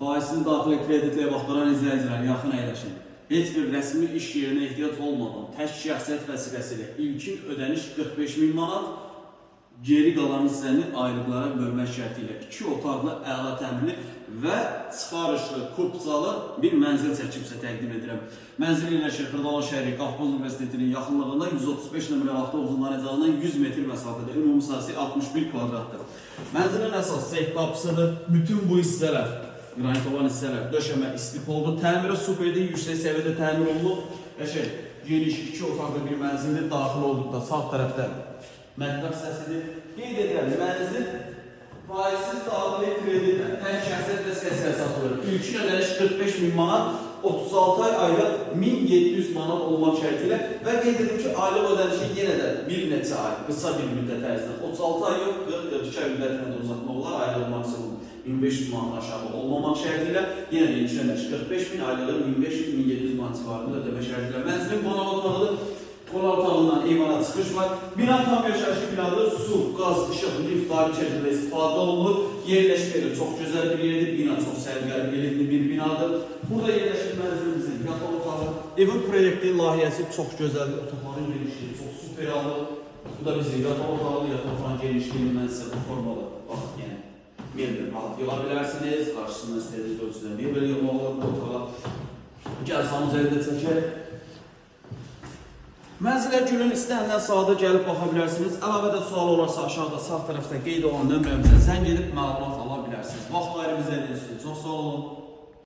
Faizsiz daxili kreditlə baxdıran izləyicilər yaxın əyləşin. Heç bir rəsmi iş yerinə ehtiyac olmadan tək şəxsiyyət vəsiqəsi ilə ilkin ödəniş 45.000 manat, geri qalan hissəni aylıqlara bölmək şərti ilə 2 otaqlı, əla təmirli və çıxarışlı, kupcalı bir mənzil çəkimsə təqdim edirəm. Mənzil yerləşir Xırdalan şəhəri Qafqaz Universitetinin yaxınlığında 135 nömrəli avtobusun nəzarından 100 metr məsafədə, ümumi sahəsi 61 kvadratdır. Mənzilin əsas seyf qapısıdır. Bütün bu hissələr, qranit olan hissələr döşəmə istif oldu. Təmirə su verdi, yüksək səviyyədə təmir olunub. Geniş 2 otaqlı bir mənzildir. Daxil olduqda sağ tərəfdə mətbəx səsidir. Qeyd edirəm, mənzil faizsiz daxili kreditlə tək şəxsiyyət vəsiqəsi hesablanır. İlkin ödəniş 45.000 manat, 36 ay aylıq 1700 manat olmaq şərti ilə və qeyd edim ki, aylıq ödənişi yenə də bir neçə ay, qısa bir müddət ərzində 36 ay yox, 40-42 ay müddətinə də uzatmaq olar, aylıq maksimum 1500 manat aşağı olmamaq şərti ilə yenə də ilkin ödəniş 45.000, aylığı 1500-1700 manat civarında ödəmə şərti ilə. Mənzilin qonaq otağıdır. Qonaq otağından eyvana çıxış var. Bina tam yaşayışlı binadır. Su, qaz, işıq, lift, daimi şəkildə istifadə olunur. Yerləşməli çox gözəl bir yerdir. Bina çox sərgərlikli bir binadır. Burada yerləşir mənzilimizin yataq otağı. Evin proyekti, layihəsi çox gözəldir. Otaqların genişliyi çox super alır. Bu da bizim yataq otağı, yataq otağın genişliyini mən sizə bu formalı baxın, yəni mebel rahat yola bilərsiniz. Qarşısında istədiyiniz ölçüdə mebel yola olur bu otağa. Gəlsam üzərində çəkər. Mənzilə gülün istənilən sadə gəlib baxa bilərsiniz. Əlavədə sual olarsa aşağıda sağ tərəfdə qeyd olan nömrəmizə zəng edib məlumat ala bilərsiniz. Vaxt ayırıb izlədiyiniz üçün çox sağ olun.